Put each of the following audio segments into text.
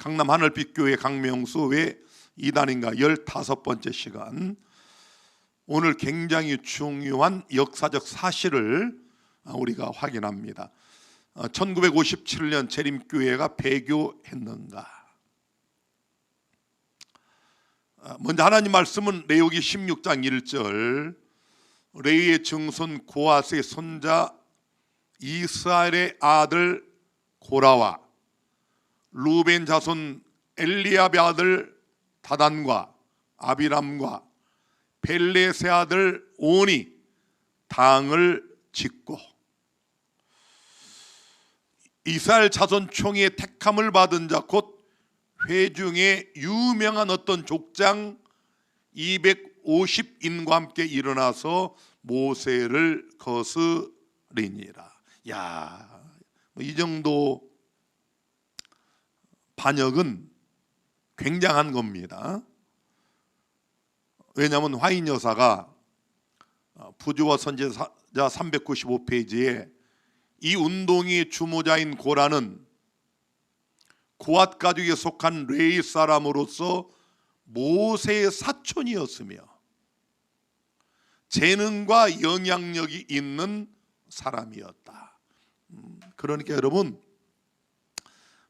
강남 하늘빛교회 강명수 왜 이단인가 15번째 시간. 오늘 굉장히 중요한 역사적 사실을 우리가 확인합니다. 1957년 재림교회가 폐교했는가? 먼저 하나님 말씀은 레위기 16장 1절, 레위의 증손 고핫의 손자 이스라엘의 아들 고라와 루벤 자손 엘리압의 아들 다단과 아비람과 벨렛의 아들 온이 당을 짓고, 이스라엘 자손 총회의 택함을 받은 자 곧 회중의 유명한 어떤 족장 250인과 함께 일어나서 모세를 거스리니라. 야, 이 정도 반역은 굉장한 겁니다. 왜냐하면 화인 여사가 부조와 선지자 395페이지에 이 운동의 주모자인 고라는 고핫 가족에 속한 레위 사람으로서 모세의 사촌이었으며 재능과 영향력이 있는 사람이었다. 그러니까 여러분,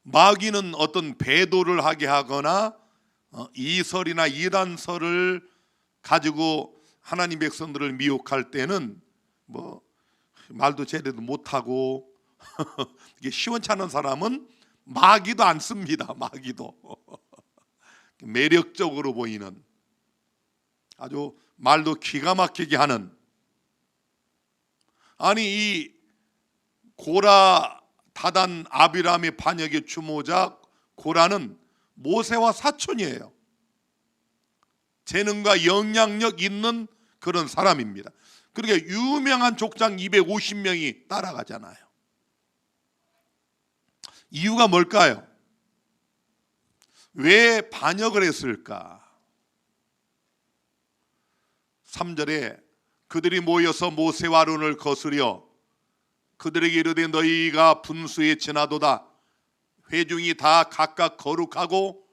마귀는 어떤 배도를 하게 하거나 이설이나 이단설을 가지고 하나님 백성들을 미혹할 때는 뭐 말도 제대로 못하고 이게 시원찮은 사람은 마귀도 안 씁니다. 마귀도 매력적으로 보이는, 아주 말도 기가 막히게 하는, 아니 이 고라 다단 아비람의 반역의 주모자 고라는 모세와 사촌이에요. 재능과 영향력 있는 그런 사람입니다. 그러니까 유명한 족장 250명이 따라가잖아요. 이유가 뭘까요? 왜 반역을 했을까? 3절에 그들이 모여서 모세와 아론을 거스려 그들에게 이르되 너희가 분수에 지나도다. 회중이 다 각각 거룩하고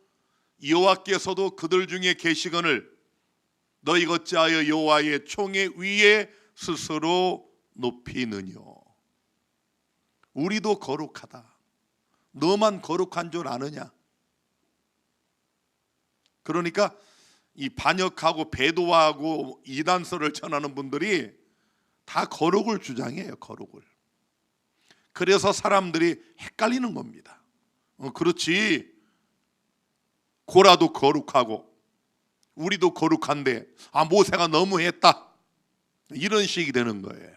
여호와께서도 그들 중에 계시거늘 너희가 어찌하여 여호와의 총회 위에 스스로 높이느뇨. 우리도 거룩하다. 너만 거룩한 줄 아느냐? 그러니까 이 반역하고 배도하고 이단설을 전하는 분들이 다 거룩을 주장해요. 거룩을. 그래서 사람들이 헷갈리는 겁니다. 그렇지, 고라도 거룩하고 우리도 거룩한데 모세가 너무했다, 이런 식이 되는 거예요.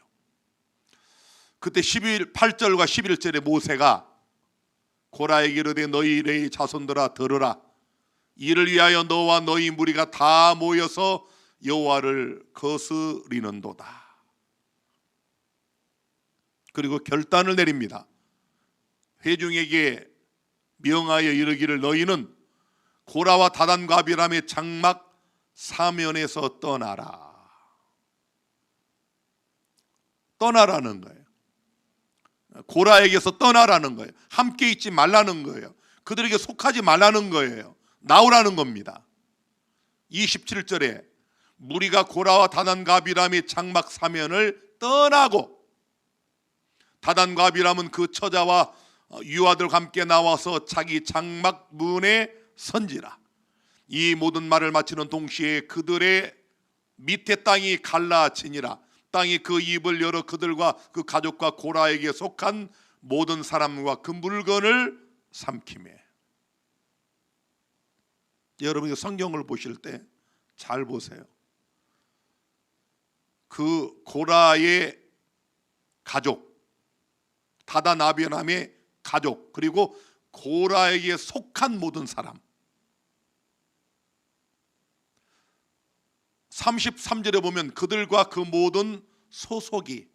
그때 8절과 11절에 모세가 고라에게 이르되 너희 레위 자손들아 들으라. 이를 위하여 너와 너희 무리가 다 모여서 여호와를 거스리는도다. 그리고 결단을 내립니다. 회중에게 명하여 이르기를 너희는 고라와 다단과 아비람의 장막 사면에서 떠나라. 떠나라는 거예요. 고라에게서 떠나라는 거예요. 함께 있지 말라는 거예요. 그들에게 속하지 말라는 거예요. 나오라는 겁니다. 27절에 무리가 고라와 다단과 아비람의 장막 사면을 떠나고, 다단과 아비람은 그 처자와 유아들과 함께 나와서 자기 장막 문에 선지라. 이 모든 말을 마치는 동시에 그들의 밑에 땅이 갈라지니라. 땅이 그 입을 열어 그들과 그 가족과 고라에게 속한 모든 사람과 그 물건을 삼키매. 여러분이 성경을 보실 때 잘 보세요. 그 고라의 가족, 다단 아비람의 가족, 그리고 고라에게 속한 모든 사람. 33절에 보면 그들과 그 모든 소속이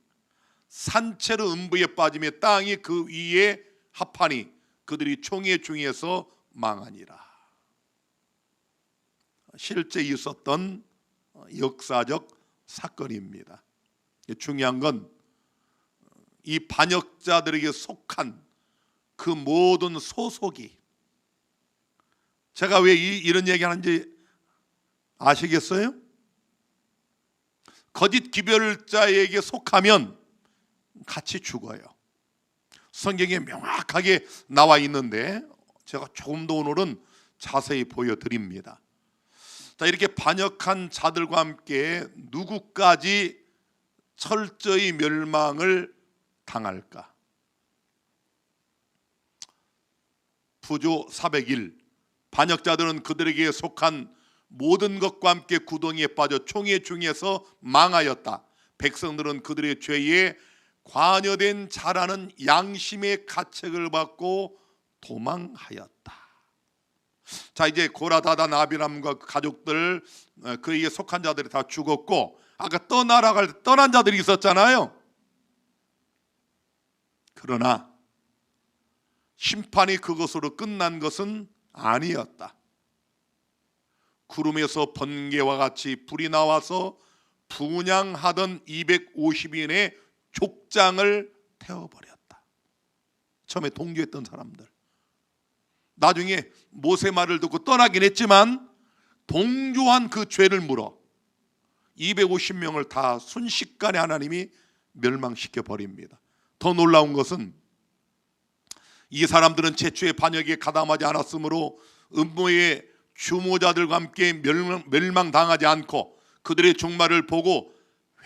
산채로 음부에 빠지며 땅이 그 위에 합하니 그들이 총회 중에서 망하니라. 실제 있었던 역사적 사건입니다. 중요한 건 이 반역자들에게 속한 그 모든 소속이 제가 왜 이런 얘기 하는지 아시겠어요? 거짓 기별자에게 속하면 같이 죽어요. 성경에 명확하게 나와 있는데 제가 조금 더 오늘은 자세히 보여드립니다. 자, 이렇게 반역한 자들과 함께 누구까지 철저히 멸망을 당할까? 부조 401. 반역자들은 그들에게 속한 모든 것과 함께 구덩이에 빠져 총의 중에서 망하였다. 백성들은 그들의 죄에 관여된 자라는 양심의 가책을 받고 도망하였다. 자, 이제 고라, 다단, 아비람과 그 가족들, 그에게 속한 자들이 다 죽었고, 아까 떠나갈 때 떠난 자들이 있었잖아요. 그러나 심판이 그것으로 끝난 것은 아니었다. 구름에서 번개와 같이 불이 나와서 분향하던 250인의 족장을 태워버렸다. 처음에 동조했던 사람들, 나중에 모세 말을 듣고 떠나긴 했지만 동조한 그 죄를 물어 250명을 다 순식간에 하나님이 멸망시켜 버립니다. 더 놀라운 것은 이 사람들은 최초의 반역에 가담하지 않았으므로 음모의 주모자들과 함께 멸망당하지 않고 그들의 종말을 보고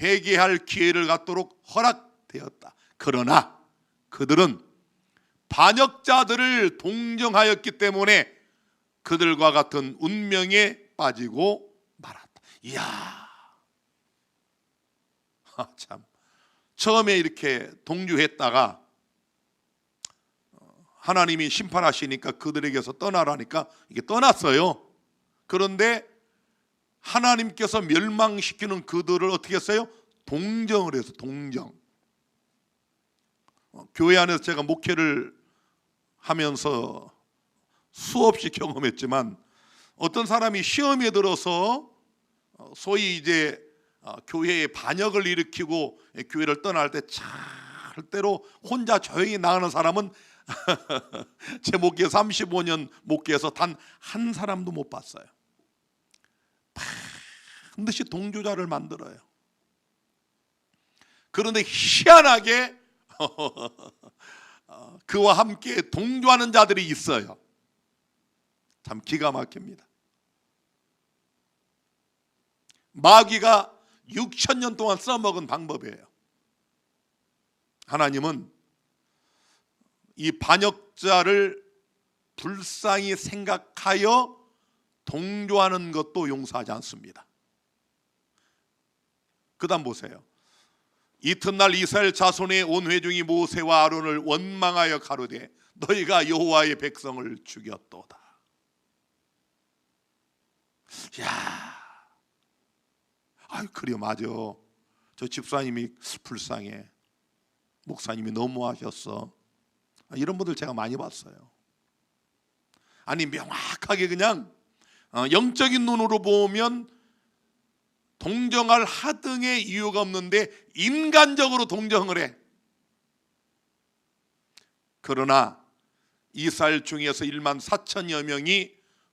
회개할 기회를 갖도록 허락되었다. 그러나 그들은 반역자들을 동정하였기 때문에 그들과 같은 운명에 빠지고 말았다. 이야, 참, 처음에 이렇게 동조했다가 하나님이 심판하시니까 그들에게서 떠나라니까 이게 떠났어요. 그런데 하나님께서 멸망시키는 그들을 어떻게 했어요? 동정을 해서 동정. 교회 안에서 제가 목회를 하면서 수없이 경험했지만 어떤 사람이 시험에 들어서 소위 이제 교회에 반역을 일으키고 교회를 떠날 때 절대로 혼자 조용히 나가는 사람은 제 목회 35년 목회에서 단 한 사람도 못 봤어요. 반드시 동조자를 만들어요. 그런데 희한하게 그와 함께 동조하는 자들이 있어요. 참 기가 막힙니다. 마귀가 6,000년 동안 써먹은 방법이에요. 하나님은 이 반역자를 불쌍히 생각하여 동조하는 것도 용서하지 않습니다. 그 다음 보세요. 이튿날 이스라엘 자손의 온 회중이 모세와 아론을 원망하여 가로되 너희가 여호와의 백성을 죽였도다. 야, 아유 그래요, 맞아. 저 집사님이 불쌍해. 목사님이 너무하셨어. 이런 분들 제가 많이 봤어요. 아니 명확하게 그냥 영적인 눈으로 보면 동정할 하등의 이유가 없는데 인간적으로 동정을 해. 그러나 이스라엘 중에서 1만 4천여 명이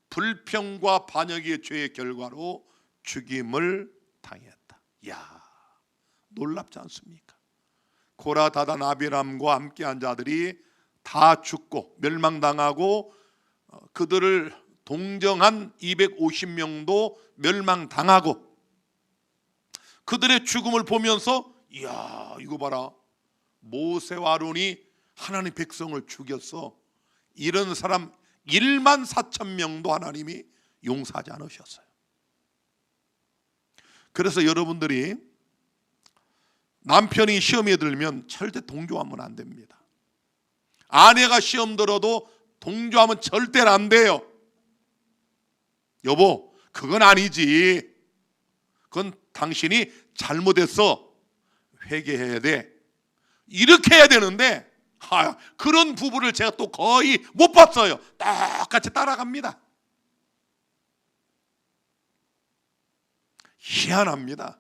불평과 반역의 죄의 결과로 죽임을 당했다. 이야, 놀랍지 않습니까? 고라, 다단, 아비람과 함께한 자들이 다 죽고 멸망당하고 그들을 동정한 250명도 멸망당하고 그들의 죽음을 보면서 이야, 이거 봐라, 모세와 아론이 하나님 백성을 죽였어. 이런 사람 1만 4천 명도 하나님이 용서하지 않으셨어요. 그래서 여러분들이 남편이 시험에 들면 절대 동조하면 안 됩니다. 아내가 시험 들어도 동조하면 절대로 안 돼요. 여보, 그건 아니지. 그건 당신이 잘못했어. 회개해야 돼. 이렇게 해야 되는데 그런 부부를 제가 또 거의 못 봤어요. 똑같이 따라갑니다. 희한합니다.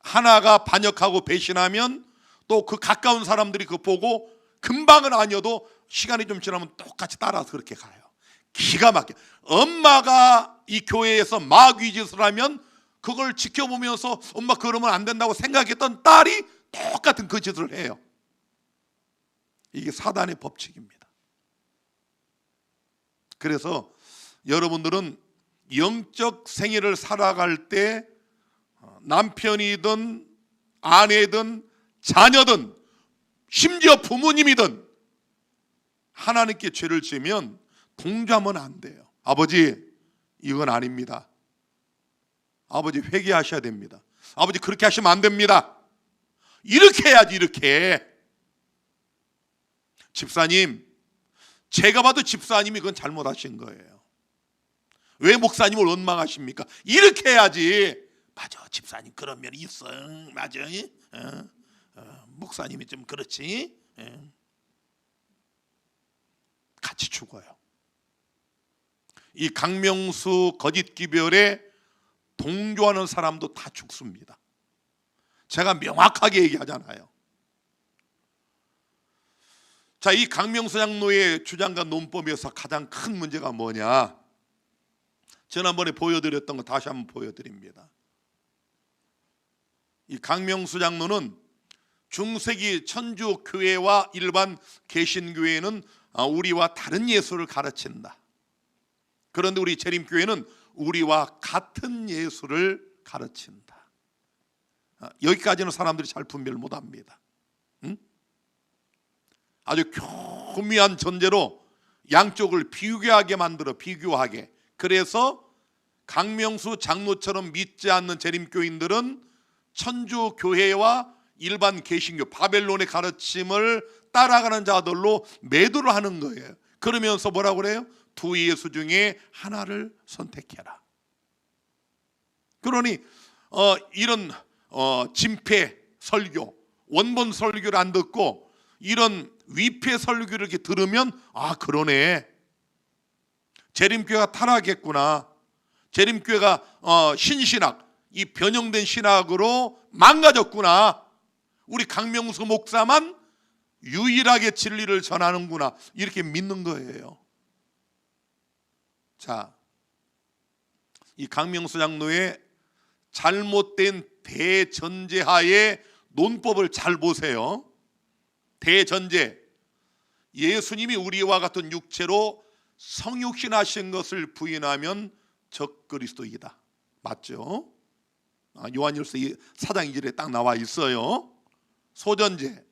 하나가 반역하고 배신하면 또 그 가까운 사람들이 그거 보고 금방은 아니어도 시간이 좀 지나면 똑같이 따라서 그렇게 가요. 기가 막혀. 엄마가 이 교회에서 마귀짓을 하면 그걸 지켜보면서 엄마 그러면 안 된다고 생각했던 딸이 똑같은 그 짓을 해요. 이게 사단의 법칙입니다. 그래서 여러분들은 영적 생애를 살아갈 때 남편이든 아내든 자녀든 심지어 부모님이든 하나님께 죄를 지으면 동조하면 안 돼요. 아버지, 이건 아닙니다. 아버지, 회개하셔야 됩니다. 아버지, 그렇게 하시면 안 됩니다. 이렇게 해야지. 이렇게. 집사님, 제가 봐도 집사님이 그건 잘못하신 거예요. 왜 목사님을 원망하십니까? 이렇게 해야지. 맞아, 집사님 그런 면이 있어. 맞아. 목사님이 좀 그렇지. 같이 죽어요. 이 강명수 거짓 기별에 동조하는 사람도 다 죽습니다. 제가 명확하게 얘기하잖아요. 자, 이 강명수 장로의 주장과 논법에서 가장 큰 문제가 뭐냐? 지난번에 보여드렸던 거 다시 한번 보여드립니다. 이 강명수 장로는 중세기 천주교회와 일반 개신교회는 우리와 다른 예수를 가르친다. 그런데 우리 재림교회는 우리와 같은 예수를 가르친다. 여기까지는 사람들이 잘 분별을 못합니다. 아주 교묘한 전제로 양쪽을 비교하게 만들어, 비교하게. 그래서 강명수 장로처럼 믿지 않는 재림교인들은 천주교회와 일반 개신교, 바벨론의 가르침을 따라가는 자들로 매도를 하는 거예요. 그러면서 뭐라고 그래요? 두 예수 중에 하나를 선택해라. 그러니 이런 진폐 설교, 원본 설교를 안 듣고 이런 위패 설교를 이렇게 들으면 그러네. 재림교회가 타락했구나. 재림교회가 신신학, 이 변형된 신학으로 망가졌구나. 우리 강명수 목사만 유일하게 진리를 전하는구나. 이렇게 믿는 거예요. 자, 이 강명수 장로의 잘못된 대전제하에 논법을 잘 보세요. 대전제, 예수님이 우리와 같은 육체로 성육신하신 것을 부인하면 적그리스도이다. 맞죠? 요한일서 4장 2절에 딱 나와 있어요. 소전제,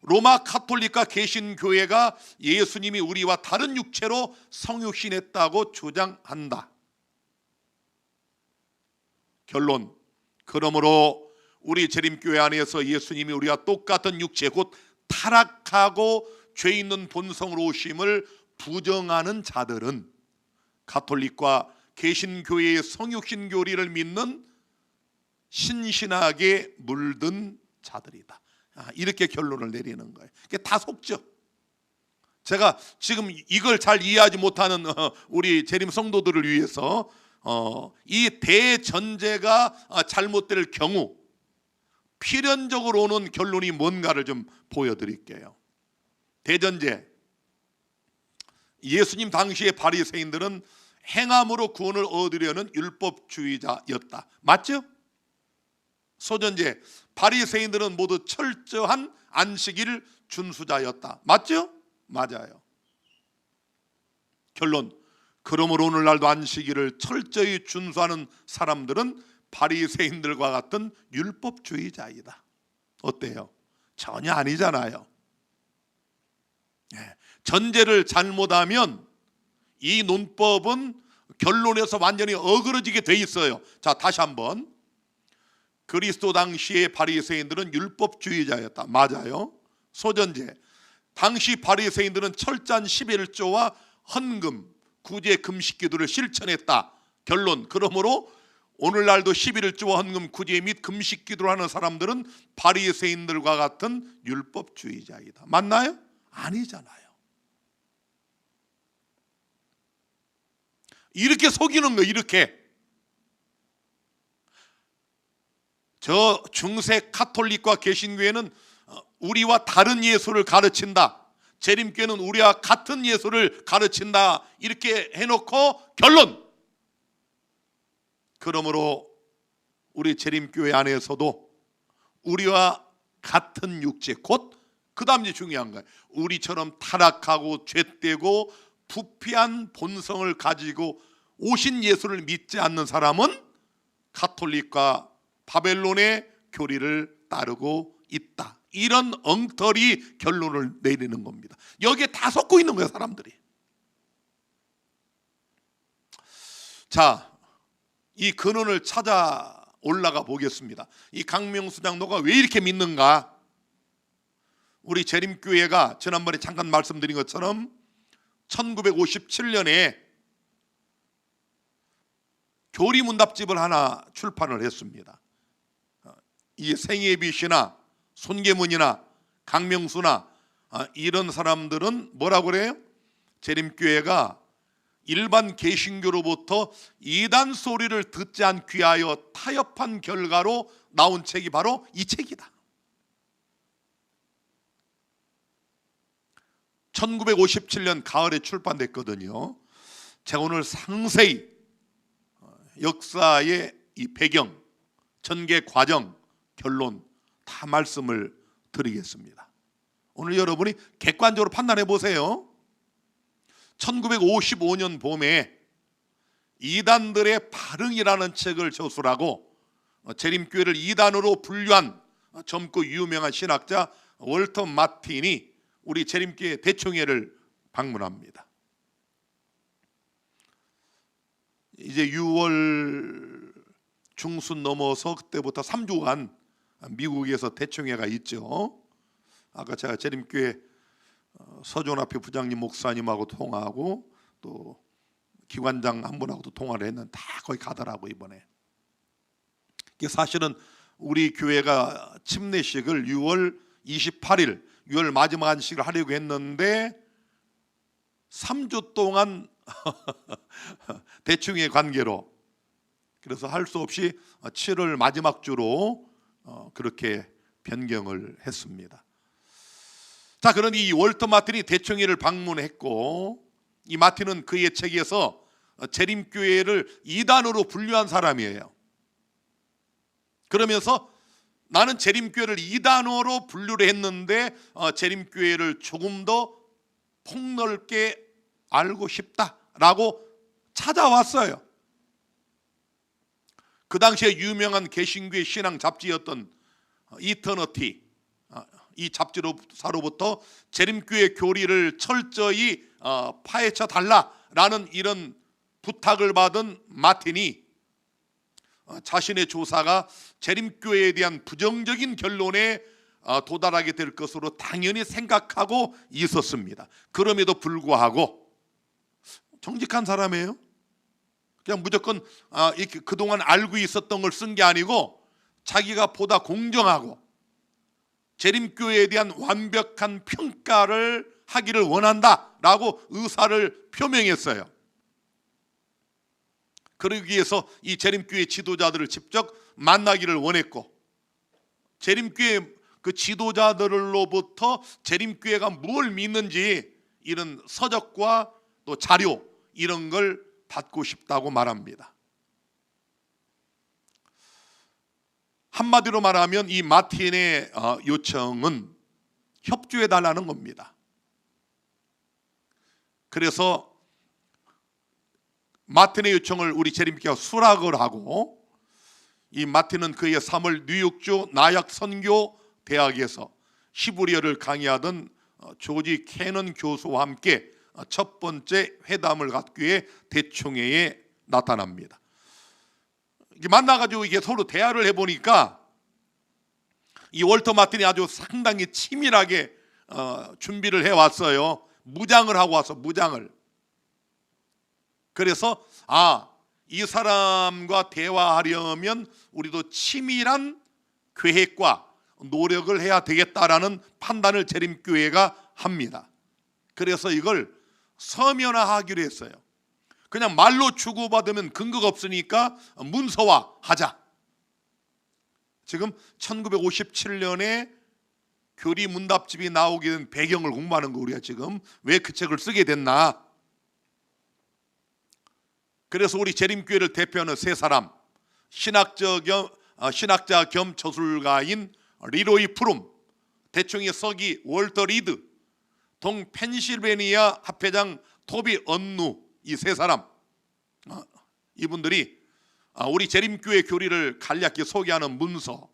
로마 카톨릭과 개신교회가 예수님이 우리와 다른 육체로 성육신했다고 주장한다. 결론, 그러므로 우리 재림교회 안에서 예수님이 우리와 똑같은 육체, 곧 타락하고 죄 있는 본성으로 오심을 부정하는 자들은 가톨릭과 개신교회의 성육신 교리를 믿는 신신하게 물든 자들이다. 이렇게 결론을 내리는 거예요. 그게 다 속죠. 제가 지금 이걸 잘 이해하지 못하는 우리 재림 성도들을 위해서 이 대전제가 잘못될 경우 필연적으로 오는 결론이 뭔가를 좀 보여드릴게요. 대전제, 예수님 당시의 바리새인들은 행함으로 구원을 얻으려는 율법주의자였다. 맞죠? 소전제, 바리새인들은 모두 철저한 안식일 준수자였다. 맞죠? 맞아요. 결론, 그러므로 오늘날도 안식일을 철저히 준수하는 사람들은 바리새인들과 같은 율법주의자이다. 어때요? 전혀 아니잖아요. 전제를 잘못하면 이 논법은 결론에서 완전히 어그러지게 돼 있어요. 자, 다시 한번. 그리스도 당시의 바리새인들은 율법주의자였다. 맞아요. 소전제, 당시 바리새인들은 철저한 11조와 헌금, 구제 금식 기도를 실천했다. 결론, 그러므로 오늘날도 11조와 헌금, 구제 및 금식 기도를 하는 사람들은 바리새인들과 같은 율법주의자이다. 맞나요? 아니잖아요. 이렇게 속이는 거, 이렇게. 저 중세 카톨릭과 개신교회는 우리와 다른 예수를 가르친다. 재림교회는 우리와 같은 예수를 가르친다 이렇게 해놓고 결론, 그러므로 우리 재림교회 안에서도 우리와 같은 육체, 곧 그 다음 이제 중요한 거예요. 우리처럼 타락하고 죄되고 부패한 본성을 가지고 오신 예수를 믿지 않는 사람은 가톨릭과 바벨론의 교리를 따르고 있다. 이런 엉터리 결론을 내리는 겁니다. 여기에 다 섞고 있는 거예요, 사람들이. 자, 이 근원을 찾아 올라가 보겠습니다. 이 강명수 장로가 왜 이렇게 믿는가? 우리 재림교회가 지난번에 잠깐 말씀드린 것처럼 1957년에 교리문답집을 하나 출판을 했습니다. 이 생예비 씨나 손계문이나 강명수나 이런 사람들은 뭐라고 그래요? 재림교회가 일반 개신교로부터 이단 소리를 듣지 않기 위하여 타협한 결과로 나온 책이 바로 이 책이다. 1957년 가을에 출판됐거든요. 제가 오늘 상세히 역사의 이 배경, 전개 과정, 결론 다 말씀을 드리겠습니다. 오늘 여러분이 객관적으로 판단해 보세요. 1955년 봄에 이단들의 발흥이라는 책을 저술하고 재림교회를 이단으로 분류한 젊고 유명한 신학자 월터 마틴이 우리 재림교회 대총회를 방문합니다. 이제 6월 중순 넘어서 그때부터 3주간 미국에서 대총회가 있죠. 아까 제가 재림교회 서존앞에 부장님 목사님하고 통화하고 또 기관장 한 분하고도 통화를 했는데 다 거기 가더라고 이번에. 이게 사실은 우리 교회가 침례식을 6월 28일 6월 마지막 안식을 하려고 했는데 3주 동안 대충의 관계로 그래서 할 수 없이 7월 마지막 주로 그렇게 변경을 했습니다. 자, 그러니 이 월터 마틴이 대총회를 방문했고 이 마틴은 그의 책에서 재림교회를 이단으로 분류한 사람이에요. 그러면서 나는 재림교회를 이단으로 분류를 했는데 재림교회를 조금 더 폭넓게 알고 싶다라고 찾아왔어요. 그 당시에 유명한 개신교의 신앙 잡지였던 이터너티, 이 잡지사로부터 재림교회 교리를 철저히 파헤쳐 달라라는 이런 부탁을 받은 마틴이 자신의 조사가 재림교회에 대한 부정적인 결론에 도달하게 될 것으로 당연히 생각하고 있었습니다. 그럼에도 불구하고 정직한 사람이에요. 그냥 무조건 그동안 알고 있었던 걸 쓴 게 아니고 자기가 보다 공정하고 재림교회에 대한 완벽한 평가를 하기를 원한다라고 의사를 표명했어요. 그러기 위해서 이 재림교회 지도자들을 직접 만나기를 원했고 재림교회 그 지도자들로부터 재림교회가 뭘 믿는지 이런 서적과 또 자료 이런 걸 받고 싶다고 말합니다. 한마디로 말하면 이 마틴의 요청은 협조해 달라는 겁니다. 그래서 마틴의 요청을 우리 재림교회가 수락을 하고 이 마틴은 그의 3월 뉴욕주 나약 선교 대학에서 히브리어를 강의하던 조지 캐넌 교수와 함께 첫 번째 회담을 갖기 위해 대총회에 나타납니다. 만나가지고 이게 서로 대화를 해보니까 이 월터 마틴이 아주 상당히 치밀하게 준비를 해왔어요. 무장을 하고 와서 무장을. 그래서 이 사람과 대화하려면 우리도 치밀한 계획과 노력을 해야 되겠다라는 판단을 재림교회가 합니다. 그래서 이걸 서면화하기로 했어요. 그냥 말로 주고받으면 근거가 없으니까 문서화하자. 지금 1957년에 교리 문답집이 나오게 된 배경을 공부하는 거, 우리가 지금 왜 그 책을 쓰게 됐나. 그래서 우리 재림교회를 대표하는 세 사람, 신학자 겸 저술가인 리로이 프룸, 대충의 서기 월터 리드, 동 펜실베니아 합회장 토비 언누, 이 세 사람, 이분들이 우리 재림교회 교리를 간략히 소개하는 문서,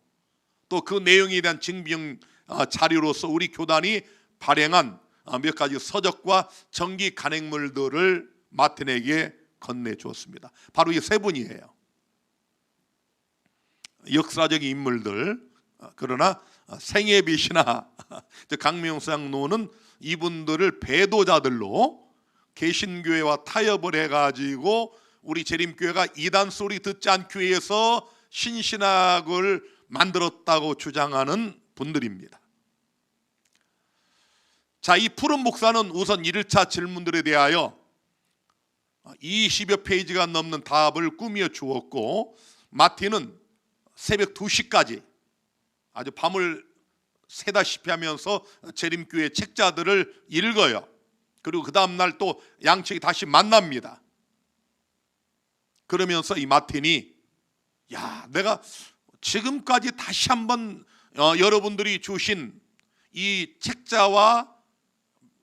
또 그 내용에 대한 증빙 자료로서 우리 교단이 발행한 몇 가지 서적과 정기 간행물들을 마틴에게 건네주었습니다. 바로 이 세 분이에요. 역사적인 인물들, 그러나 생애빛이나 강명상노는 이분들을 배도자들로 개신교회와 타협을 해가지고 우리 재림교회가 이단 소리 듣지 않기 위해서 신신학을 만들었다고 주장하는 분들입니다. 자, 이 푸른 목사는 우선 1차 질문들에 대하여 20여 페이지가 넘는 답을 꾸며 주었고, 마틴은 새벽 2시까지 아주 밤을 새다시피 하면서 재림교회 책자들을 읽어요. 그리고 그 다음날 또 양측이 다시 만납니다. 그러면서 이 마틴이, 야, 내가 지금까지 다시 한번 여러분들이 주신 이 책자와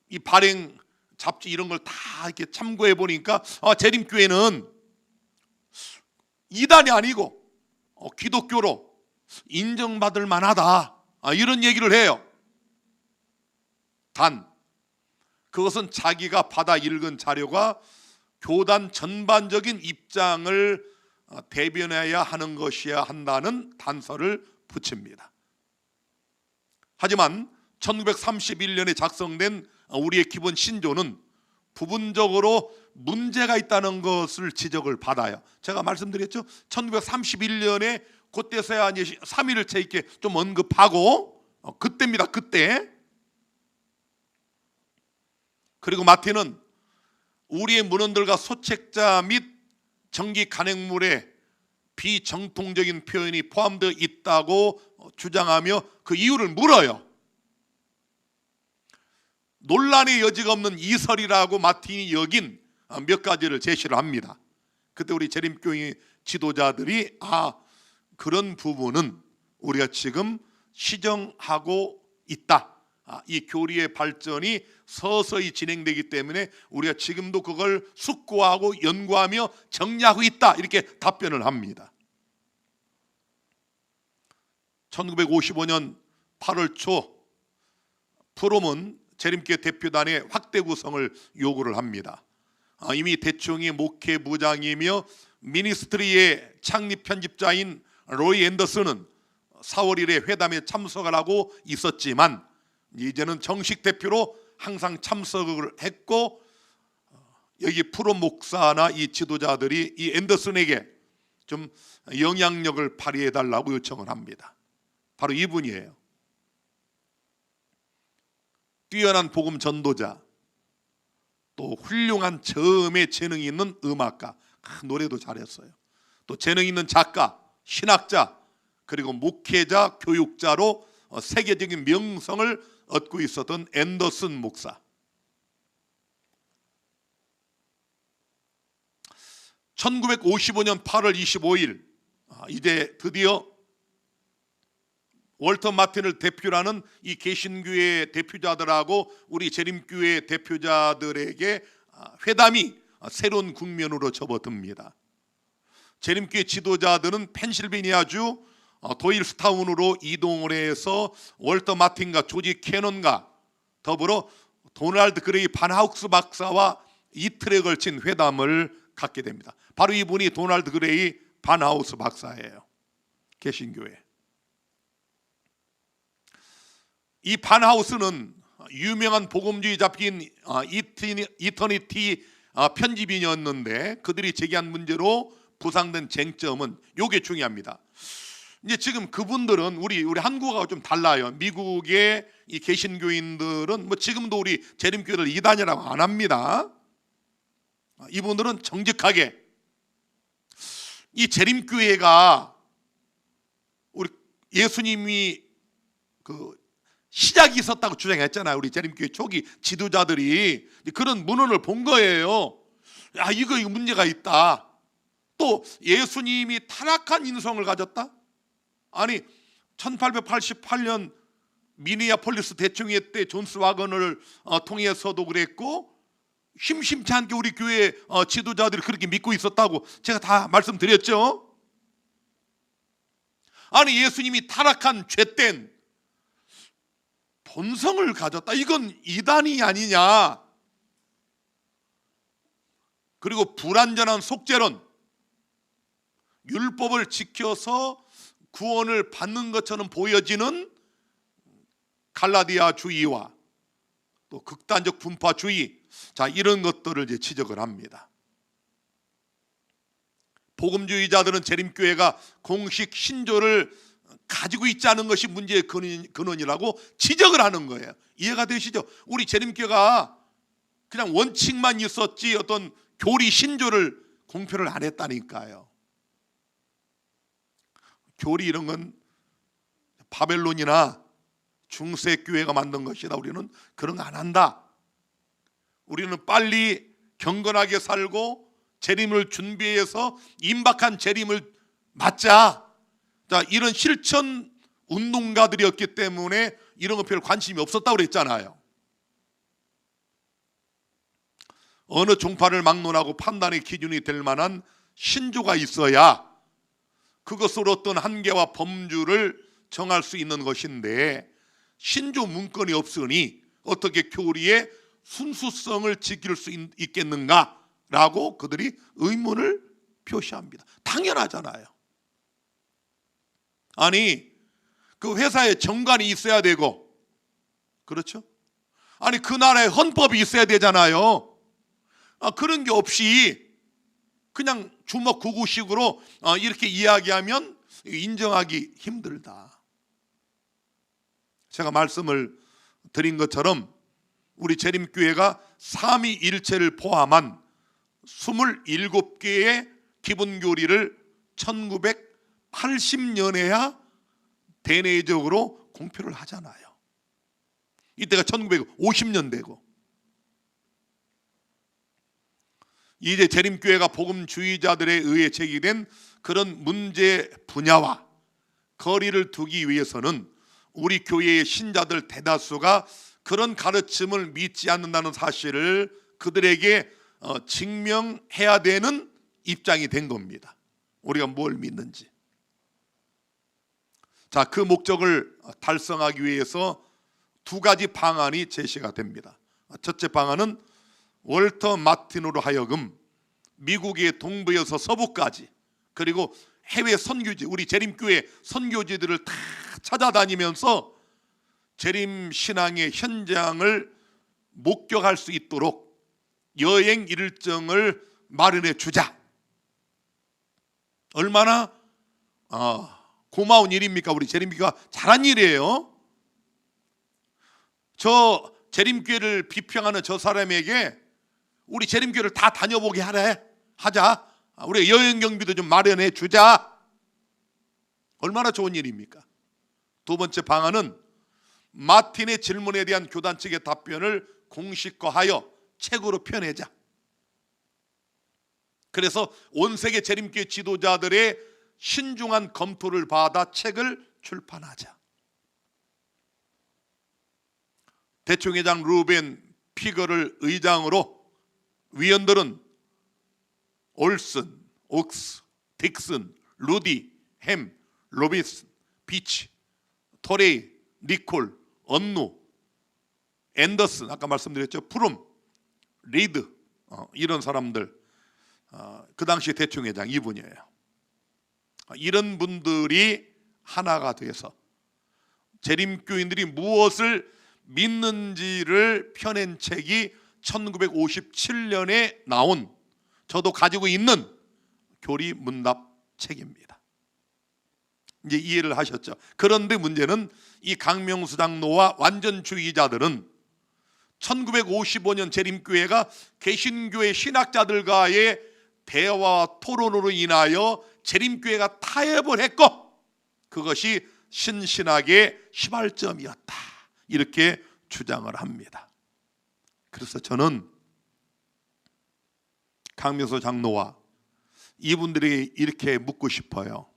이 발행 잡지 이런 걸 다 이렇게 참고해 보니까 재림교회는 이단이 아니고 기독교로 인정받을 만하다, 이런 얘기를 해요. 단 그것은 자기가 받아 읽은 자료가 교단 전반적인 입장을 대변해야 하는 것이어야 한다는 단서를 붙입니다. 하지만 1931년에 작성된 우리의 기본 신조는 부분적으로 문제가 있다는 것을 지적을 받아요. 제가 말씀드렸죠. 1931년에 그때서야 3.1일체 있게 좀 언급하고, 그때입니다. 그때. 그리고 마틴은 우리의 문헌들과 소책자 및 정기 간행물에 비정통적인 표현이 포함되어 있다고 주장하며 그 이유를 물어요. 논란의 여지가 없는 이설이라고 마틴이 여긴 몇 가지를 제시를 합니다. 그때 우리 재림교회 지도자들이 그런 부분은 우리가 지금 시정하고 있다, 이 교리의 발전이 서서히 진행되기 때문에 우리가 지금도 그걸 숙고하고 연구하며 정리하고 있다, 이렇게 답변을 합니다. 1955년 8월 초 프롬은 재림교회 대표단의 확대 구성을 요구를 합니다. 이미 대충이 목회부장이며 미니스트리의 창립 편집자인 로이 앤더슨은 4월 1일 회담에 참석을 하고 있었지만 이제는 정식 대표로 항상 참석을 했고, 여기 프롬 목사나 이 지도자들이 이 앤더슨에게 좀 영향력을 발휘해달라고 요청을 합니다. 바로 이분이에요. 뛰어난 복음 전도자, 또 훌륭한 저음의 재능이 있는 음악가, 노래도 잘했어요. 또 재능 있는 작가, 신학자, 그리고 목회자, 교육자로 세계적인 명성을 얻고 있었던 앤더슨 목사. 1955년 8월 25일 이제 드디어 월터 마틴을 대표로 하는 이 개신교회 대표자들하고 우리 재림교회 대표자들에게 회담이 새로운 국면으로 접어듭니다. 재림교회 지도자들은 펜실베니아주 도일스타운으로 이동을 해서 월터 마틴과 조지 캐논과 더불어 도널드 그레이 반하우스 박사와 이틀에 걸친 회담을 갖게 됩니다. 바로 이분이 도널드 그레이 반하우스 박사예요. 개신교회. 이 반하우스는 유명한 복음주의 잡기인 이터니티 편집인이었는데, 그들이 제기한 문제로 부상된 쟁점은 요게 중요합니다. 이제 지금 그분들은 우리 한국하고 좀 달라요. 미국의 이 개신교인들은 지금도 우리 재림교회를 이단이라고 안 합니다. 이분들은 정직하게 이 재림교회가 우리 예수님이 시작이 있었다고 주장했잖아요. 우리 재림교회 초기 지도자들이 그런 문헌을 본 거예요. 야, 이거 문제가 있다. 또 예수님이 타락한 인성을 가졌다? 아니 1888년 미니애폴리스 대총회 때 존스 와건을 통해서도 그랬고, 심심치 않게 우리 교회 지도자들이 그렇게 믿고 있었다고 제가 다 말씀드렸죠. 아니 예수님이 타락한 죄된 본성을 가졌다. 이건 이단이 아니냐. 그리고 불완전한 속죄론, 율법을 지켜서 구원을 받는 것처럼 보여지는 갈라디아주의와 또 극단적 분파주의, 자 이런 것들을 이제 지적을 합니다. 복음주의자들은 재림교회가 공식 신조를 가지고 있지 않은 것이 문제의 근원이라고 지적을 하는 거예요. 이해가 되시죠? 우리 재림교회가 그냥 원칙만 있었지 어떤 교리 신조를 공표를 안 했다니까요. 교리 이런 건 바벨론이나 중세교회가 만든 것이다. 우리는 그런 거 안 한다. 우리는 빨리 경건하게 살고 재림을 준비해서 임박한 재림을 맞자. 자, 이런 실천 운동가들이었기 때문에 이런 거 별 관심이 없었다고 그랬잖아요. 어느 종파를 막론하고 판단의 기준이 될 만한 신조가 있어야 그것으로 어떤 한계와 범주를 정할 수 있는 것인데, 신조 문건이 없으니 어떻게 교리의 순수성을 지킬 수 있겠는가라고 그들이 의문을 표시합니다. 당연하잖아요. 아니 그 회사에 정관이 있어야 되고, 그렇죠? 아니 그 나라에 헌법이 있어야 되잖아요. 그런 게 없이 그냥 주먹구구식으로 이렇게 이야기하면 인정하기 힘들다. 제가 말씀을 드린 것처럼 우리 재림교회가 삼위일체를 포함한 27개의 기본교리를 1980년에야 대내적으로 공표를 하잖아요. 이때가 1950년대고, 이제 재림교회가 복음주의자들에 의해 제기된 그런 문제 분야와 거리를 두기 위해서는 우리 교회의 신자들 대다수가 그런 가르침을 믿지 않는다는 사실을 그들에게 증명해야 되는 입장이 된 겁니다. 우리가 뭘 믿는지. 자, 그 목적을 달성하기 위해서 두 가지 방안이 제시가 됩니다. 첫째 방안은 월터 마틴으로 하여금 미국의 동부에서 서부까지, 그리고 해외 선교지, 우리 재림교회 선교지들을 다 찾아다니면서 재림 신앙의 현장을 목격할 수 있도록 여행 일정을 마련해 주자. 얼마나 고마운 일입니까? 우리 재림교회가 잘한 일이에요. 저 재림교회를 비평하는 저 사람에게 우리 재림교회를 다 다녀보게 하자. 우리 여행 경비도 좀 마련해 주자. 얼마나 좋은 일입니까? 두 번째 방안은 마틴의 질문에 대한 교단 측의 답변을 공식화하여 책으로 펴내자. 그래서 온 세계 재림교회 지도자들의 신중한 검토를 받아 책을 출판하자. 대총회장 루벤 피거를 의장으로 위원들은 올슨, 옥스, 딕슨, 루디, 햄, 로빈슨, 비치, 토레이, 니콜, 언누, 앤더슨, 아까 말씀드렸죠, 프룸, 리드, 이런 사람들, 그 당시 대총회장 이분이에요. 이런 분들이 하나가 돼서 재림교인들이 무엇을 믿는지를 펴낸 책이 1957년에 나온, 저도 가지고 있는 교리 문답 책입니다. 이제 이해를 하셨죠? 그런데 문제는 이 강명수 장로와 완전주의자들은 1955년 재림교회가 개신교회 신학자들과의 대화와 토론으로 인하여 재림교회가 타협을 했고, 그것이 신신학의 시발점이었다. 이렇게 주장을 합니다. 그래서 저는 강명수 장로와 이분들이 이렇게 묻고 싶어요.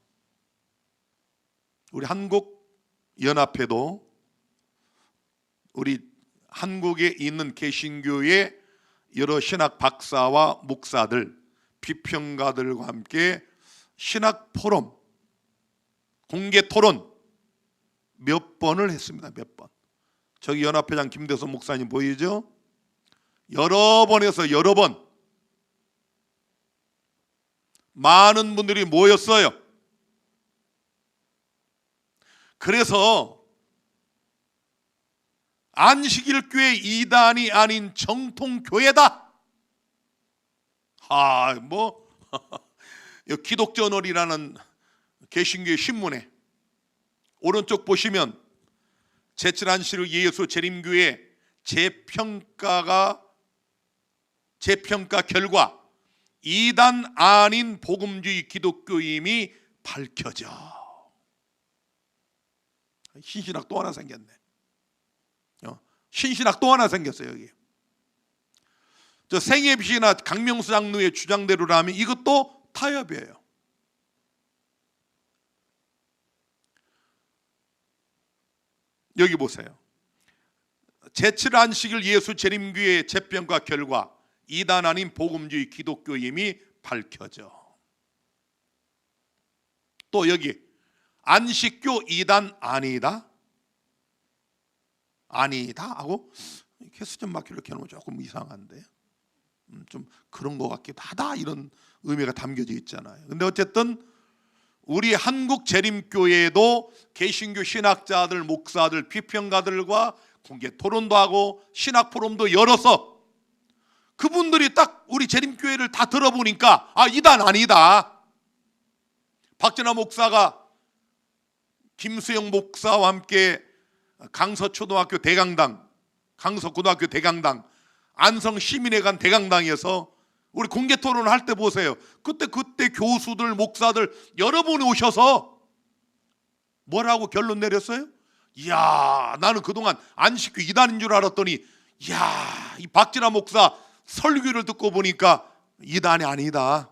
우리 한국연합회도 우리 한국에 있는 개신교의 여러 신학 박사와 목사들, 비평가들과 함께 신학 포럼, 공개 토론 몇 번을 했습니다. 몇 번. 저기 연합회장 김대선 목사님 보이죠? 여러 번 해서 여러 번 많은 분들이 모였어요. 그래서 안식일교회 이단이 아닌 정통교회다. 기독저널이라는 개신교의 신문에 오른쪽 보시면 제7안식일 예수 재림교회 재평가 결과 이단 아닌 복음주의 기독교임이 밝혀져. 신신학 또 하나 생겼네. 신신학 또 하나 생겼어요. 여기 저 생애비시나 강명수 장로의 주장대로라면 이것도 타협이에요. 여기 보세요. 제7안식일 예수 재림교회 재평가 결과 이단 아닌 복음주의 기독교임이 밝혀져. 또 여기 안식교 이단 아니다 하고 캐스점 마크를 이렇게 놓으면 조금 이상한데 좀 그런 것 같기도 하다, 이런 의미가 담겨져 있잖아요. 근데 어쨌든 우리 한국 재림교회에도 개신교 신학자들, 목사들, 비평가들과 공개 토론도 하고 신학 포럼도 열어서 그분들이 딱 우리 재림교회를 다 들어보니까 이단 아니다. 박진아 목사가 김수영 목사와 함께 강서초등학교 대강당, 강서고등학교 대강당, 안성시민회관 대강당에서 우리 공개 토론을 할 때 보세요. 그때 교수들, 목사들 여러분이 오셔서 뭐라고 결론 내렸어요? 이야, 나는 그동안 안식교 이단인 줄 알았더니 이야, 이 박진아 목사 설교를 듣고 보니까 이단이 아니다.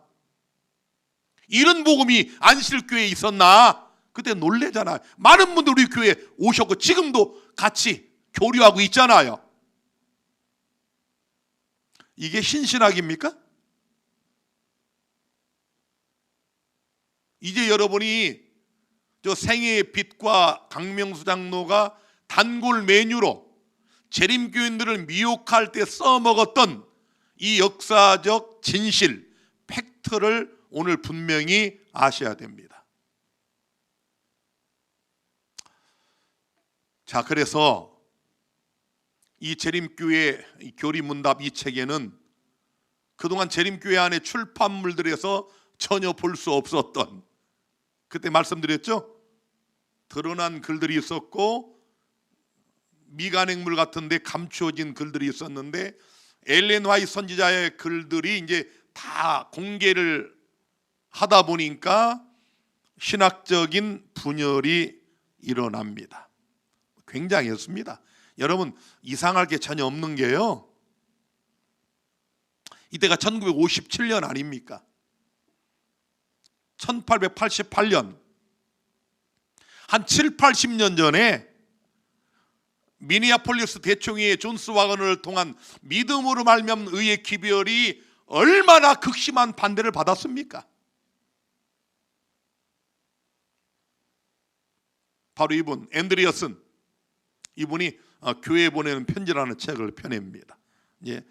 이런 복음이 안식교회에 있었나? 그때 놀래잖아요. 많은 분들 우리 교회에 오셨고 지금도 같이 교류하고 있잖아요. 이게 신신학입니까? 이제 여러분이 저 생애의 빛과 강명수 장로가 단골 메뉴로 재림교인들을 미혹할 때 써먹었던 이 역사적 진실, 팩트를 오늘 분명히 아셔야 됩니다. 자, 그래서 이 재림교회 교리문답 이 책에는 그동안 재림교회 안에 출판물들에서 전혀 볼 수 없었던, 그때 말씀드렸죠? 드러난 글들이 있었고 미간행물 같은데 감추어진 글들이 있었는데 엘렌 화이트 선지자의 글들이 이제 다 공개를 하다 보니까 신학적인 분열이 일어납니다. 굉장했습니다. 여러분, 이상할 게 전혀 없는 게요, 이때가 1957년 아닙니까? 1888년, 한 7, 80년 전에 미니애폴리스 대총회의 존스 와거너를 통한 믿음으로 말미암은 의의 기별이 얼마나 극심한 반대를 받았습니까? 바로 이분 앤드리어슨, 이분이 교회에 보내는 편지라는 책을 펴냅니다. 예,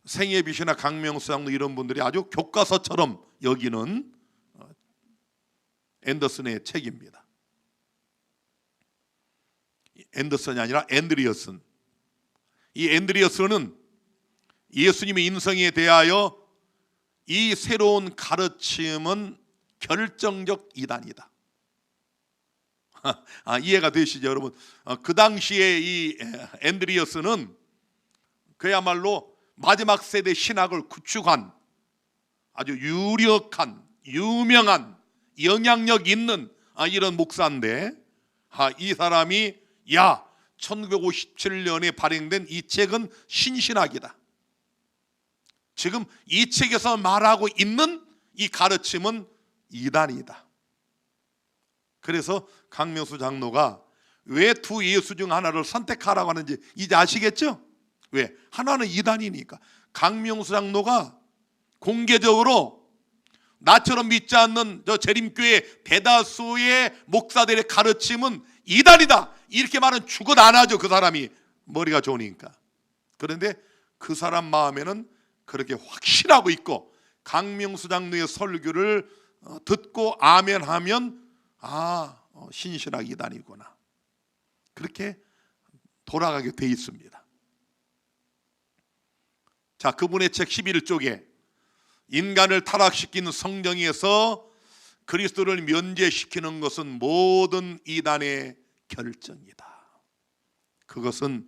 생애빛이나 강명수 장로 이런 분들이 아주 교과서처럼 여기는 앤더슨의 책입니다. 앤더슨이 아니라 앤드리어슨. 이 앤드리어슨은 예수님의 인성에 대하여 이 새로운 가르침은 결정적 이단이다. 이해가 되시죠, 여러분? 그 당시에 이 앤드리어스는 그야말로 마지막 세대 신학을 구축한 아주 유력한, 유명한, 영향력 있는 이런 목사인데, 이 사람이 1957년에 발행된 이 책은 신신학이다. 지금 이 책에서 말하고 있는 이 가르침은 이단이다. 그래서 강명수 장로가 왜 두 예수 중 하나를 선택하라고 하는지 이제 아시겠죠? 왜? 하나는 이단이니까. 강명수 장로가 공개적으로 나처럼 믿지 않는 저 재림교회 대다수의 목사들의 가르침은 이단이다, 이렇게 말은 죽어 안 하죠. 그 사람이 머리가 좋으니까. 그런데 그 사람 마음에는 그렇게 확신하고 있고, 강명수 장로의 설교를 듣고 아멘하면 신실하게 이단이구나, 그렇게 돌아가게 돼 있습니다. 자, 그분의 책 11쪽에 인간을 타락시킨 성경에서 그리스도를 면제시키는 것은 모든 이단의 결정이다. 그것은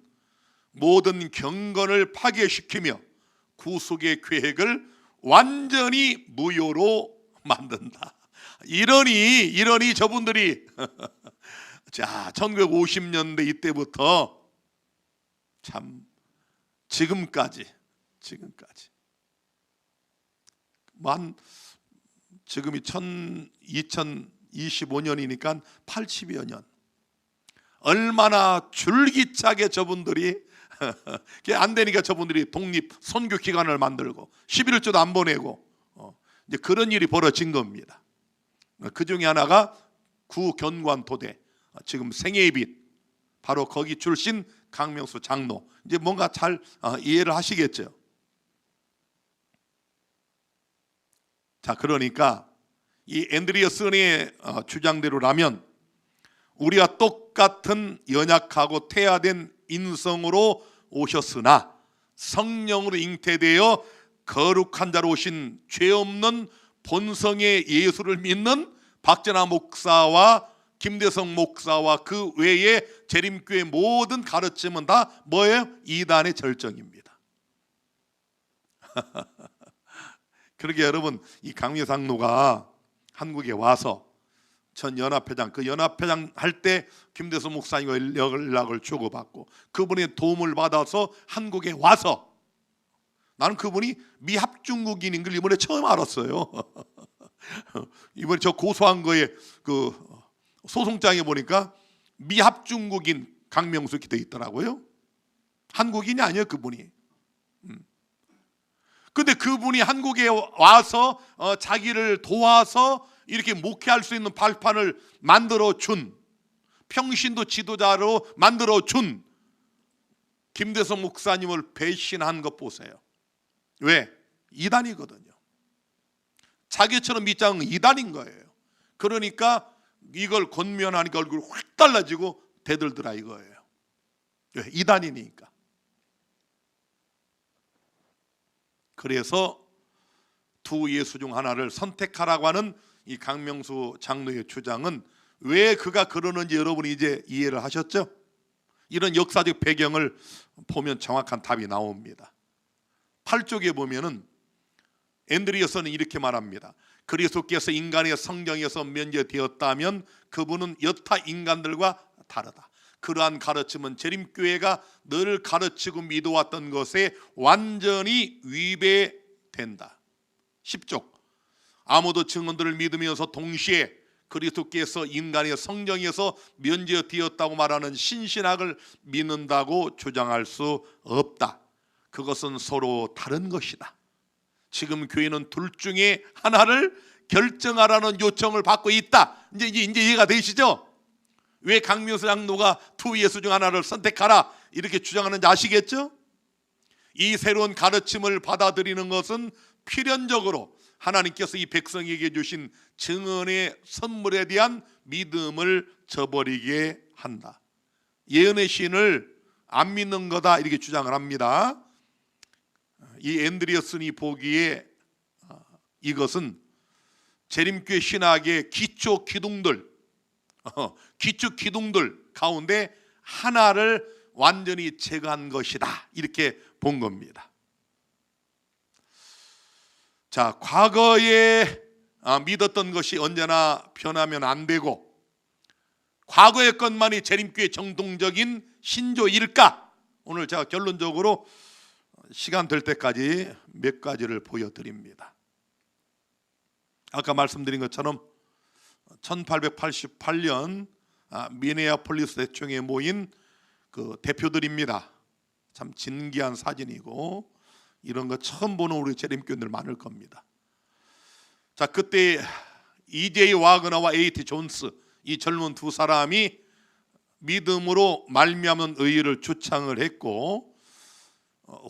모든 경건을 파괴시키며 구속의 계획을 완전히 무효로 만든다. 이러니 저분들이 자, 1950년대 이때부터 참 지금까지 지금이 2025년이니까 80여 년, 얼마나 줄기차게 저분들이 안 되니까 저분들이 독립 선교기관을 만들고 11조도 안 보내고 이제 그런 일이 벌어진 겁니다. 그 중에 하나가 구견관토대, 지금 생애의 빛, 바로 거기 출신 강명수 장로. 이제 뭔가 잘 이해를 하시겠죠. 자, 그러니까 이 앤드리어슨의 주장대로라면 우리가 똑같은 연약하고 퇴화된 인성으로 오셨으나 성령으로 잉태되어 거룩한 자로 오신 죄 없는 본성의 예수를 믿는 박전하 목사와 김대성 목사와 그 외에 재림교회 모든 가르침은 다 뭐예요? 이단의 절정입니다. 그러게 여러분, 이 강민수 장로가 한국에 와서 전 연합회장, 그 연합회장 할 때 김대성 목사님과 연락을 주고받고 그분의 도움을 받아서 한국에 와서, 나는 그분이 미합중국인인 걸 이번에 처음 알았어요. 이번에 저 고소한 거에 그 소송장에 보니까 미합중국인 강명수 이렇게 돼 있더라고요. 한국인이 아니에요, 그분이. 근데 그분이 한국에 와서 자기를 도와서 이렇게 목회할 수 있는 발판을 만들어준, 평신도 지도자로 만들어준 김대성 목사님을 배신한 것 보세요. 왜? 이단이거든요. 자기처럼 믿지 않은 이단인 거예요. 그러니까 이걸 권면하니까 얼굴이 확 달라지고 대들더라 이거예요. 왜? 이단이니까. 그래서 두 예수 중 하나를 선택하라고 하는 이 강명수 장로의 주장은 왜 그가 그러는지 여러분이 이제 이해를 하셨죠? 이런 역사적 배경을 보면 정확한 답이 나옵니다. 8쪽에 보면은 앤드리어슨은 이렇게 말합니다. 그리스도께서 인간의 성경에서 면제되었다면 그분은 여타 인간들과 다르다. 그러한 가르침은 재림교회가 늘 가르치고 믿어왔던 것에 완전히 위배된다. 10쪽, 아무도 증언들을 믿으면서 동시에 그리스도께서 인간의 성경에서 면제되었다고 말하는 신신학을 믿는다고 주장할 수 없다. 그것은 서로 다른 것이다. 지금 교회는 둘 중에 하나를 결정하라는 요청을 받고 있다. 이제 이해가 되시죠? 왜 강명수 장로가 두 예수 중 하나를 선택하라 이렇게 주장하는지 아시겠죠? 이 새로운 가르침을 받아들이는 것은 필연적으로 하나님께서 이 백성에게 주신 증언의 선물에 대한 믿음을 저버리게 한다. 예언의 신을 안 믿는 거다 이렇게 주장을 합니다. 이 앤드리어슨이 보기에 이것은 재림교회 신학의 기초 기둥들 가운데 하나를 완전히 제거한 것이다 이렇게 본 겁니다. 자, 과거에 믿었던 것이 언제나 변하면 안 되고 과거의 것만이 재림교의 정통적인 신조일까? 오늘 제가 결론적으로 시간 될 때까지 몇 가지를 보여드립니다. 아까 말씀드린 것처럼 1888년 미네아폴리스 대총회에 모인 그 대표들입니다. 참 진기한 사진이고 이런 거 처음 보는 우리 재림교인들 많을 겁니다. 자, 그때 E.J. 와그너와 A.T. 존스, 이 젊은 두 사람이 믿음으로 말미암은 의의를 주창을 했고,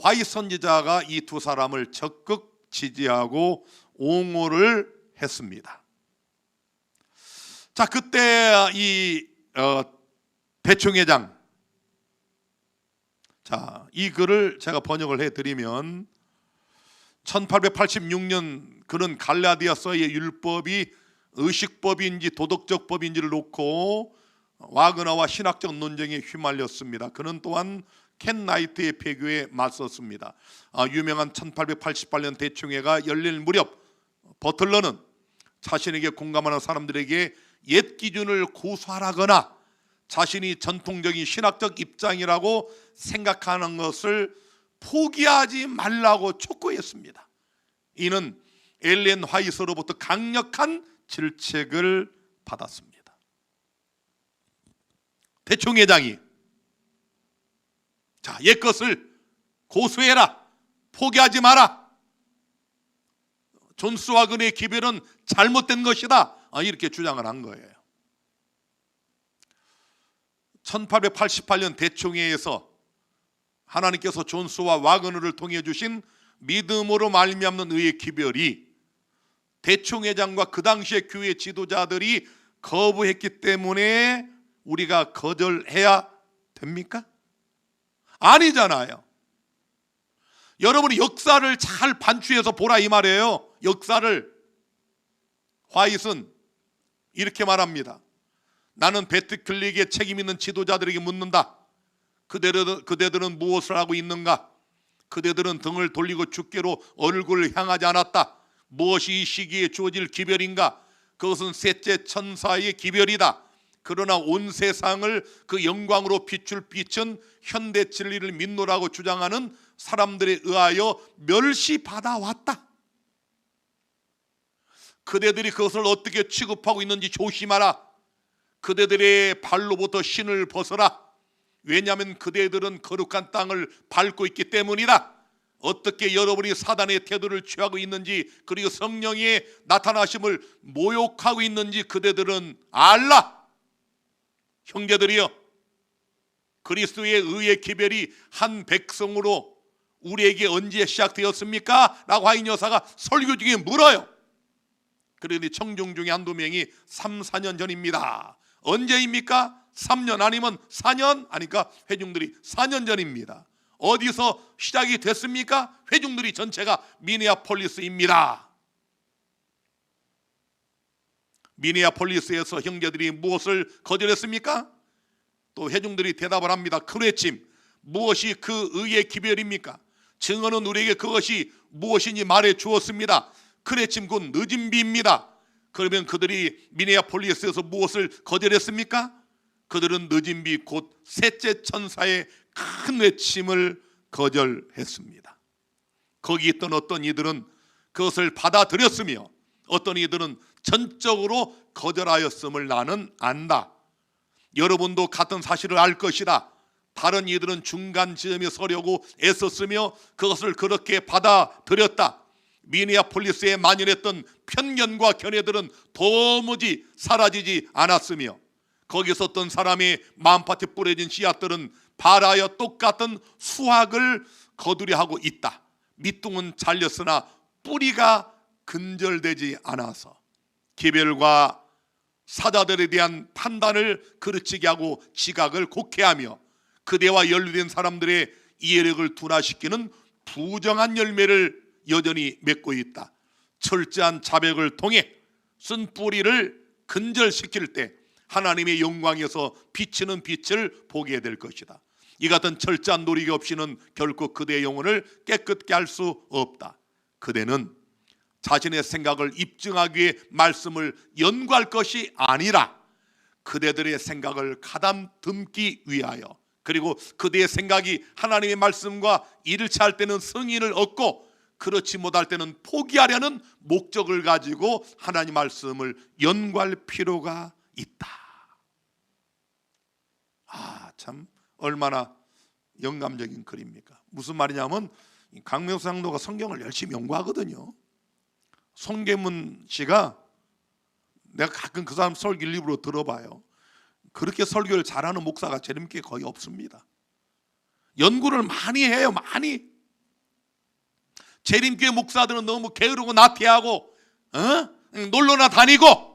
화이트 선지자가 이 두 사람을 적극 지지하고 옹호를 했습니다. 자, 그때 이 대총회장, 자, 이 글을 제가 번역을 해드리면 1886년 그는 갈라디아서의 율법이 의식법인지 도덕적 법인지를 놓고 와그너와 신학적 논쟁에 휘말렸습니다. 그는 또한 켄 나이트의 폐교에 맞섰습니다. 유명한 1888년 대총회가 열릴 무렵 버틀러는 자신에게 공감하는 사람들에게 옛 기준을 고수하라거나 자신이 전통적인 신학적 입장이라고 생각하는 것을 포기하지 말라고 촉구했습니다. 이는 엘렌 화이트로부터 강력한 질책을 받았습니다. 대총회장이 자, 옛것을 고수해라, 포기하지 마라, 존스와 그의 기별은 잘못된 것이다, 이렇게 주장을 한 거예요. 1888년 대총회에서 하나님께서 존스와 와그너를 통해 주신 믿음으로 말미암는 의의 기별이 대총회장과 그 당시의 교회 지도자들이 거부했기 때문에 우리가 거절해야 됩니까? 아니잖아요. 여러분이 역사를 잘 반추해서 보라 이 말이에요. 역사를. 화이트는 이렇게 말합니다. 나는 베트 클릭의 책임 있는 지도자들에게 묻는다. 그대들은 무엇을 하고 있는가? 그대들은 등을 돌리고 주께로 얼굴을 향하지 않았다. 무엇이 이 시기에 주어질 기별인가? 그것은 셋째 천사의 기별이다. 그러나 온 세상을 그 영광으로 비출 빛은 현대 진리를 믿노라고 주장하는 사람들에 의하여 멸시받아왔다. 그대들이 그것을 어떻게 취급하고 있는지 조심하라. 그대들의 발로부터 신을 벗어라. 왜냐하면 그대들은 거룩한 땅을 밟고 있기 때문이다. 어떻게 여러분이 사단의 태도를 취하고 있는지, 그리고 성령의 나타나심을 모욕하고 있는지 그대들은 알라. 형제들이여, 그리스도의 의의 기별이 한 백성으로 우리에게 언제 시작되었습니까? 라고 하인 여사가 설교 중에 물어요. 그러니 청중 중에 한두 명이 3, 4년 전입니다. 언제입니까? 3년 아니면 4년? 하니까 회중들이 4년 전입니다. 어디서 시작이 됐습니까? 회중들이 전체가 미네아폴리스입니다. 미네아폴리스에서 형제들이 무엇을 거절했습니까? 또 회중들이 대답을 합니다. 큰 외침, 무엇이 그 의의 기별입니까? 증언은 우리에게 그것이 무엇인지 말해 주었습니다. 큰 외침 곧 늦은 비입니다. 그러면 그들이 미네아폴리스에서 무엇을 거절했습니까? 그들은 늦은 비 곧 셋째 천사의 큰 외침을 거절했습니다. 거기 있던 어떤 이들은 그것을 받아들였으며 어떤 이들은 전적으로 거절하였음을 나는 안다. 여러분도 같은 사실을 알 것이다. 다른 이들은 중간 지점에 서려고 애썼으며 그것을 그렇게 받아들였다. 미네아폴리스에 만연했던 편견과 견해들은 도무지 사라지지 않았으며 거기서 어떤 사람의 마음밭에 뿌려진 씨앗들은 발하여 똑같은 수확을 거두려 하고 있다. 밑둥은 잘렸으나 뿌리가 근절되지 않아서 기별과 사자들에 대한 판단을 그르치게 하고 지각을 곡해하며 그대와 연루된 사람들의 이해력을 둔화시키는 부정한 열매를 여전히 맺고 있다. 철저한 자백을 통해 쓴 뿌리를 근절시킬 때 하나님의 영광에서 비치는 빛을 보게 될 것이다. 이 같은 철저한 노력 없이는 결코 그대의 영혼을 깨끗게 할 수 없다. 그대는 자신의 생각을 입증하기 위해 말씀을 연구할 것이 아니라 그대들의 생각을 가다듬기 위하여, 그리고 그대의 생각이 하나님의 말씀과 일치할 할 때는 승인을 얻고 그렇지 못할 때는 포기하려는 목적을 가지고 하나님 말씀을 연구할 필요가 있다. 참 얼마나 영감적인 글입니까? 무슨 말이냐면 강명수 장로가 성경을 열심히 연구하거든요. 손계문 씨가, 내가 가끔 그 사람 설교 일부러 들어봐요. 그렇게 설교를 잘하는 목사가 재림교회 거의 없습니다. 연구를 많이 해요. 많이. 재림교회 목사들은 너무 게으르고 나태하고 놀러나 다니고,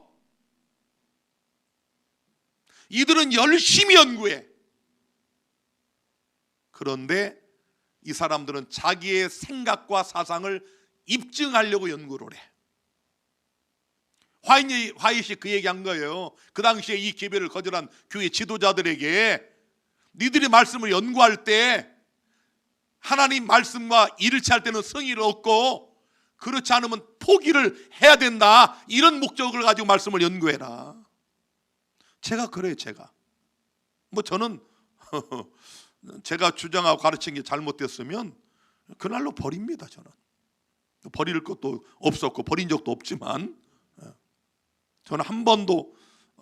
이들은 열심히 연구해. 그런데 이 사람들은 자기의 생각과 사상을 입증하려고 연구를 해. 화이트이 그 얘기한 거예요. 그 당시에 이 개별을 거절한 교회 지도자들에게, 니들이 말씀을 연구할 때 하나님 말씀과 일치할 때는 성의를 얻고 그렇지 않으면 포기를 해야 된다, 이런 목적을 가지고 말씀을 연구해라. 제가 그래요. 제가 저는 제가 주장하고 가르친 게 잘못됐으면 그날로 버립니다. 저는 버릴 것도 없었고 버린 적도 없지만, 저는 한 번도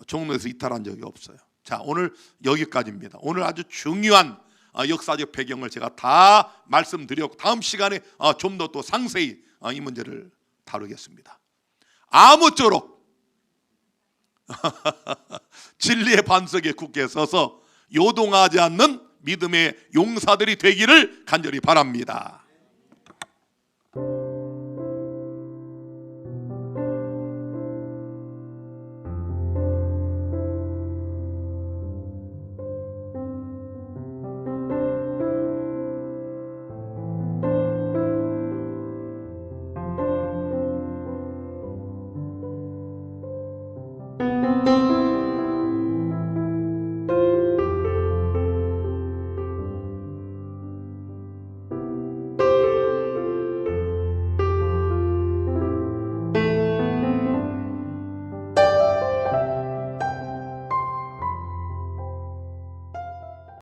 종로에서 이탈한 적이 없어요. 자, 오늘 여기까지입니다. 오늘 아주 중요한 역사적 배경을 제가 다 말씀드렸고, 다음 시간에 좀 더 또 상세히 이 문제를 다루겠습니다. 아무쪼록 진리의 반석에 굳게 서서 요동하지 않는 믿음의 용사들이 되기를 간절히 바랍니다.